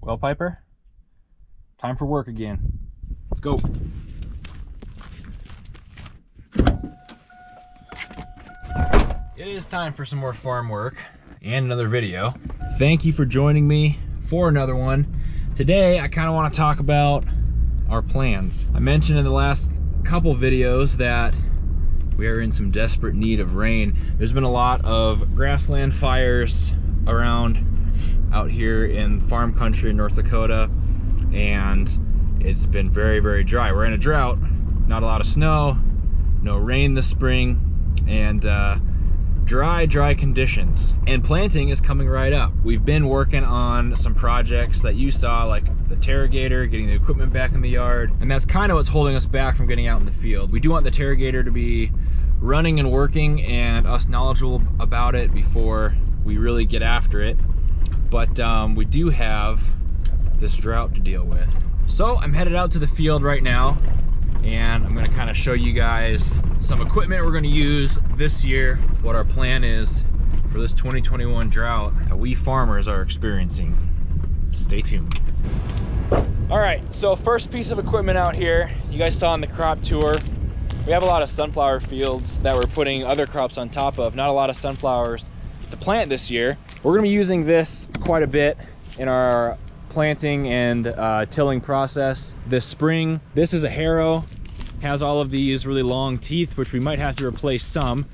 Well, Piper, time for work again. Let's go. It is time for some more farm work and another video. Thank you for joining me for another one. Today, I kind of want to talk about our plans. I mentioned in the last couple videos that we are in some desperate need of rain. There's been a lot of grassland fires around out here in farm country in North Dakota, and it's been very, very dry. We're in a drought, not a lot of snow, no rain this spring, and dry conditions. And planting is coming right up. We've been working on some projects that you saw, like the Terragator, getting the equipment back in the yard, and that's kind of what's holding us back from getting out in the field. We do want the Terragator to be running and working and us knowledgeable about it before we really get after it. But we do have this drought to deal with. So I'm headed out to the field right now, and I'm gonna kind of show you guys some equipment we're gonna use this year, what our plan is for this 2021 drought that we farmers are experiencing. Stay tuned. All right, so first piece of equipment out here, you guys saw in the crop tour, we have a lot of sunflower fields that we're putting other crops on top of, not a lot of sunflowers to plant this year. We're gonna be using this quite a bit in our planting and tilling process this spring. This is a harrow, has all of these really long teeth, which we might have to replace some,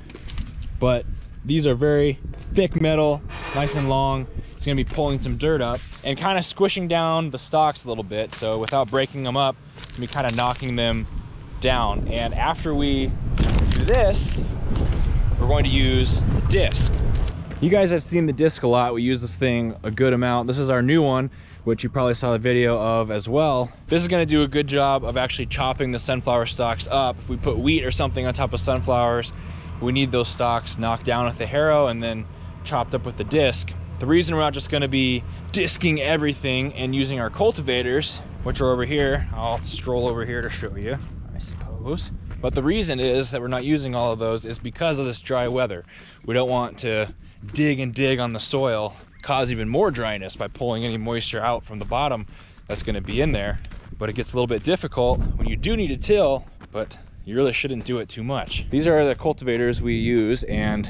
but these are very thick metal, nice and long. It's gonna be pulling some dirt up and kind of squishing down the stalks a little bit, so without breaking them up, it's gonna be kind of knocking them down. And after we do this, we're going to use the disc. You guys have seen the disc a lot. We use this thing a good amount. This is our new one, which you probably saw the video of as well. This is gonna do a good job of actually chopping the sunflower stalks up. If we put wheat or something on top of sunflowers, we need those stalks knocked down with the harrow and then chopped up with the disc. The reason we're not just gonna be disking everything and using our cultivators, which are over here, I'll stroll over here to show you, I suppose. But the reason is that we're not using all of those is because of this dry weather. We don't want to dig and dig on the soil, cause even more dryness by pulling any moisture out from the bottom that's going to be in there. But it gets a little bit difficult when you do need to till, but you really shouldn't do it too much. These are the cultivators we use, and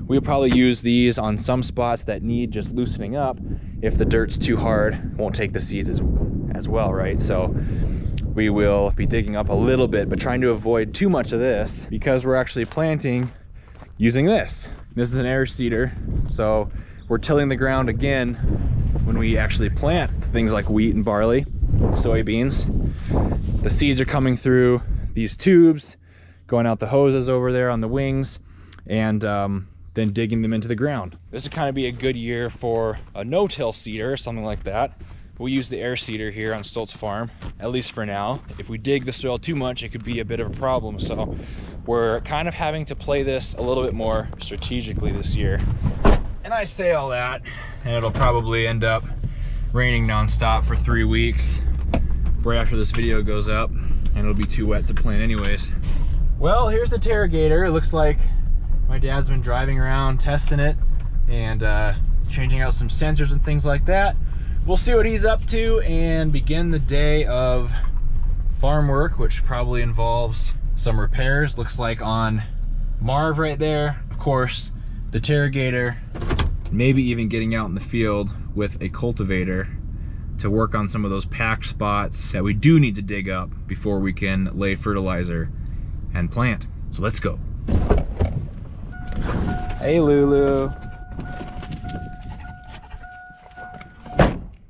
we'll probably use these on some spots that need just loosening up. If the dirt's too hard, won't take the seeds as well, right? So we will be digging up a little bit, but trying to avoid too much of this because we're actually planting using this. This is an air seeder, so we're tilling the ground again when we actually plant things like wheat and barley, soybeans. The seeds are coming through these tubes, going out the hoses over there on the wings, and then digging them into the ground. This would kind of be a good year for a no-till seeder or something like that. We use the air seeder here on Stolz Farm, at least for now. If we dig the soil too much, it could be a bit of a problem. So we're kind of having to play this a little bit more strategically this year. And I say all that, and it'll probably end up raining nonstop for 3 weeks right after this video goes up, and it'll be too wet to plant anyways. Well, here's the Terragator. It looks like my dad's been driving around testing it and changing out some sensors and things like that. We'll see what he's up to and begin the day of farm work, which probably involves some repairs. Looks like on Marv right there, of course, the Terragator, maybe even getting out in the field with a cultivator to work on some of those packed spots that we do need to dig up before we can lay fertilizer and plant. So let's go. Hey, Lulu.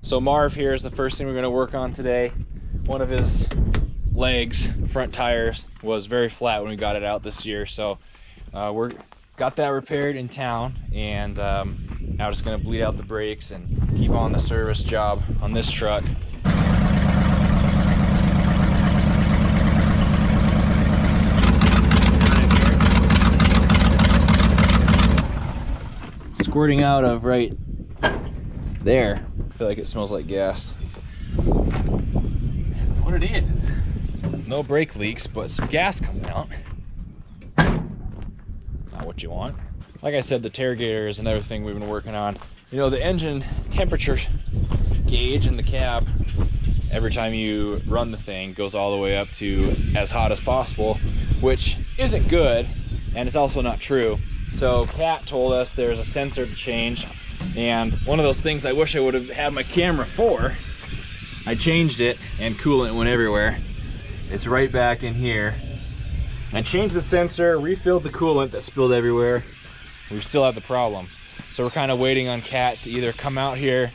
So Marv here is the first thing we're going to work on today. One of his legs, front tires, was very flat when we got it out this year, so we're got that repaired in town, and now just going to bleed out the brakes and keep on the service job on this truck. Squirting out of right there. I feel like it smells like gas. That's what it is. No brake leaks, but some gas coming out. Not what you want. Like I said, the Terragator is another thing we've been working on. You know, the engine temperature gauge in the cab, every time you run the thing, goes all the way up to as hot as possible, which isn't good, and it's also not true. So Kat told us there's a sensor to change, and one of those things I wish I would have had my camera for. I changed it and coolant went everywhere. It's right back in here. I changed the sensor, refilled the coolant that spilled everywhere. We still have the problem. So we're kind of waiting on Kat to either come out here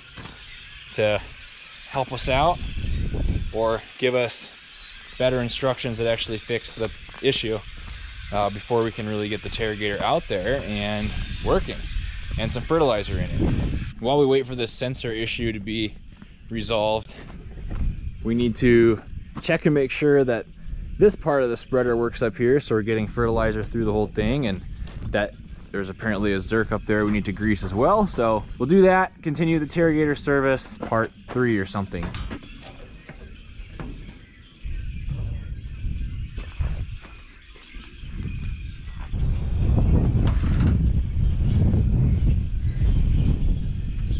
to help us out or give us better instructions that actually fix the issue before we can really get the Terragator out there and working, and some fertilizer in it. While we wait for this sensor issue to be resolved, we need to check and make sure that this part of the spreader works up here, so we're getting fertilizer through the whole thing, and that there's apparently a zerk up there we need to grease as well. So we'll do that, continue the Terragator service part 3 or something.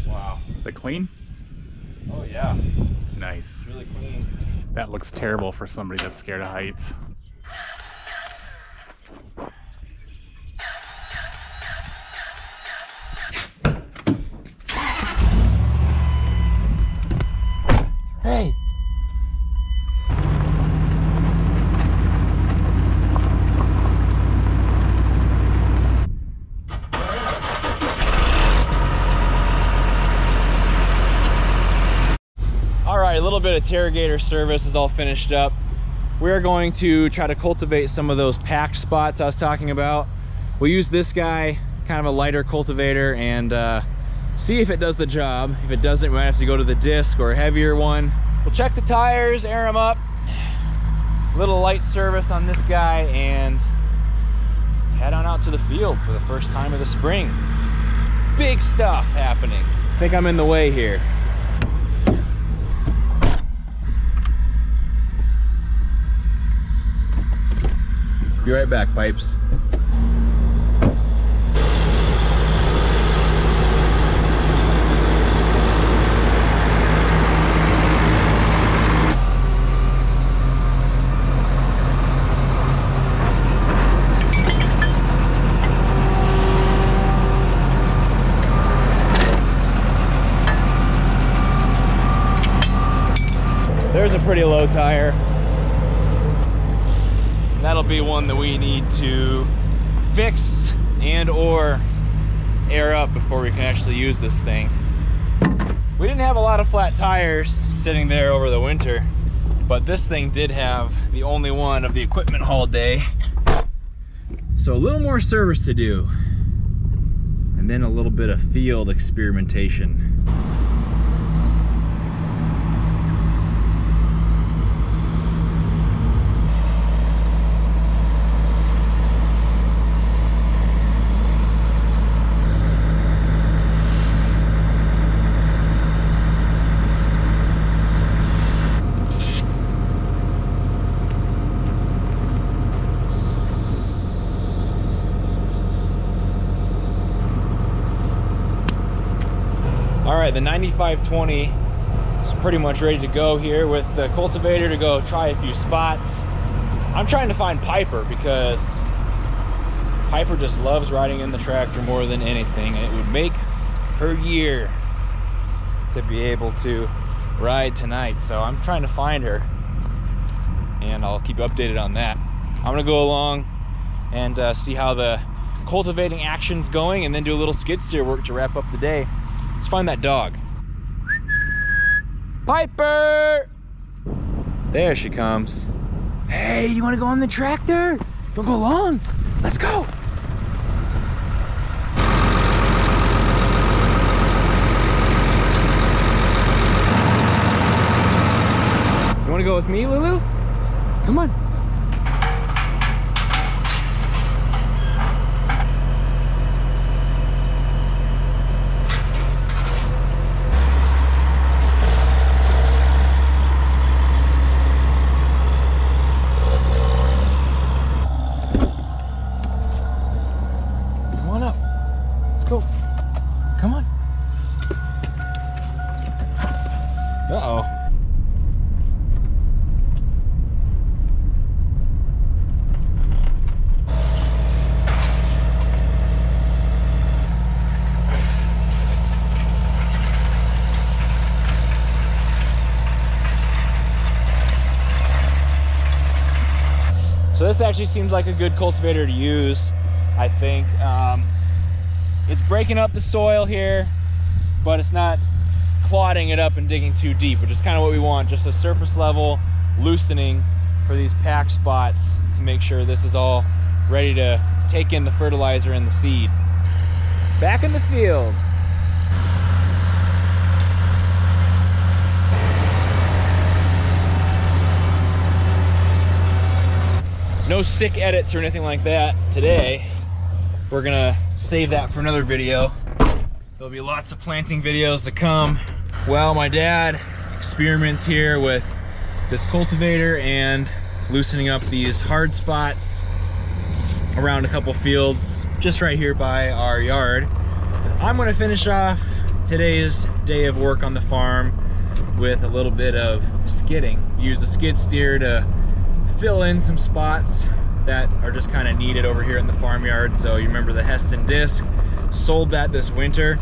Wow. Is it clean? Oh yeah. Nice. It's really clean. That looks terrible for somebody that's scared of heights. Hey! All right, a little bit of Terragator service is all finished up. We're going to try to cultivate some of those packed spots I was talking about. We'll use this guy, kind of a lighter cultivator, and see if it does the job. If it doesn't, we might have to go to the disc or a heavier one. We'll check the tires, air them up, a little light service on this guy, and head on out to the field for the first time of the spring. Big stuff happening. I think I'm in the way here. Be right back, Pipes. There's a pretty low tire. That'll be one that we need to fix and or air up before we can actually use this thing. We didn't have a lot of flat tires sitting there over the winter, but this thing did have the only one of the equipment haul day. So a little more service to do, and then a little bit of field experimentation. All right, the 9520 is pretty much ready to go here with the cultivator to go try a few spots. I'm trying to find Piper because Piper just loves riding in the tractor more than anything, and it would make her year to be able to ride tonight. So I'm trying to find her, and I'll keep you updated on that. I'm gonna go along and see how the cultivating action's going, and then do a little skid steer work to wrap up the day. Let's find that dog. Piper! There she comes. Hey, you wanna go on the tractor? Don't go along. Let's go. You wanna go with me, Lulu? Come on. Go. Come on. Uh-oh. So this actually seems like a good cultivator to use, I think. It's breaking up the soil here, but it's not clodding it up and digging too deep, which is kind of what we want, just a surface level loosening for these packed spots to make sure this is all ready to take in the fertilizer and the seed. Back in the field. No sick edits or anything like that today. We're gonna save that for another video. There'll be lots of planting videos to come. Well, my dad experiments here with this cultivator and loosening up these hard spots around a couple fields just right here by our yard. I'm gonna finish off today's day of work on the farm with a little bit of skidding. Use the skid steer to fill in some spots that are just kind of needed over here in the farmyard. So you remember the Heston disc, sold that this winter.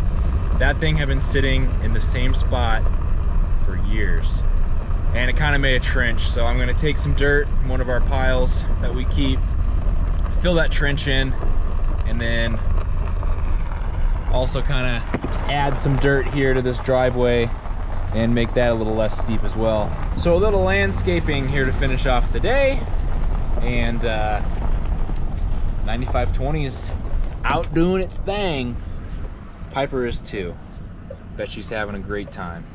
That thing had been sitting in the same spot for years, and it kind of made a trench. So I'm going to take some dirt from one of our piles that we keep, fill that trench in, and then also kind of add some dirt here to this driveway and make that a little less steep as well. So a little landscaping here to finish off the day, and 9520 is out doing its thing. Piper is too. Bet she's having a great time.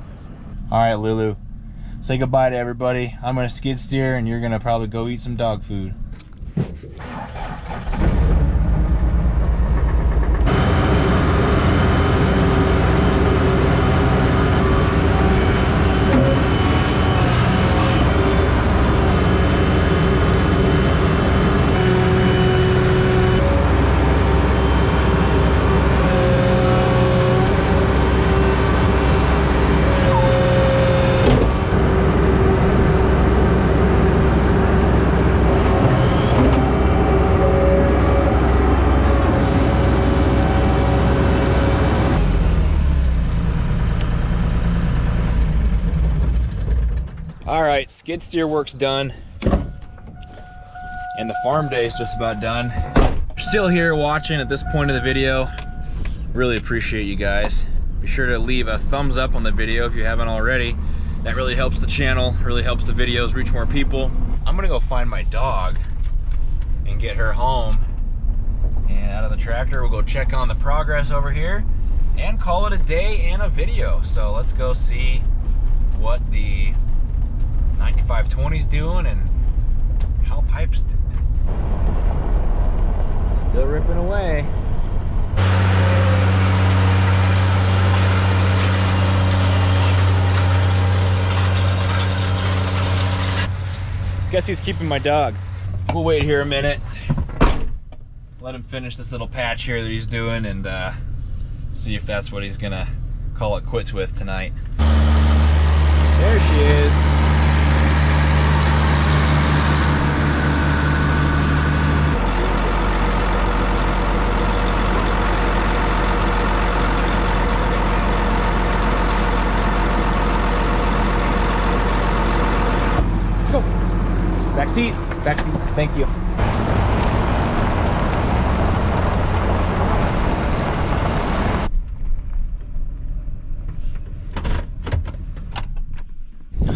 All right, Lulu, say goodbye to everybody. I'm gonna skid steer and you're gonna probably go eat some dog food. All right, skid steer work's done, and the farm day is just about done. You're still here watching at this point of the video. Really appreciate you guys. Be sure to leave a thumbs up on the video if you haven't already. That really helps the channel, really helps the videos reach more people. I'm gonna go find my dog and get her home. And out of the tractor, we'll go check on the progress over here and call it a day and a video. So let's go see what the 9520's doing and how Pipe's still ripping away. Guess he's keeping my dog. We'll wait here a minute, let him finish this little patch here that he's doing, and see if that's what he's gonna call it quits with tonight. There she is. Back seat, thank you.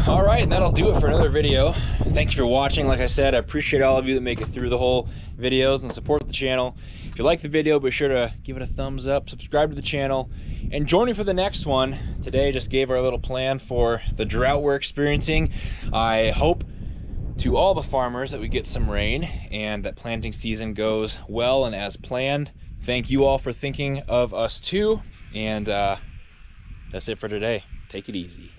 All right, and that'll do it for another video. Thank you for watching. Like I said, I appreciate all of you that make it through the whole videos and support the channel. If you like the video, be sure to give it a thumbs up, subscribe to the channel, and join me for the next one. Today, just gave our little plan for the drought we're experiencing. I hope to all the farmers that we get some rain and that planting season goes well and as planned. Thank you all for thinking of us too, and that's it for today. Take it easy.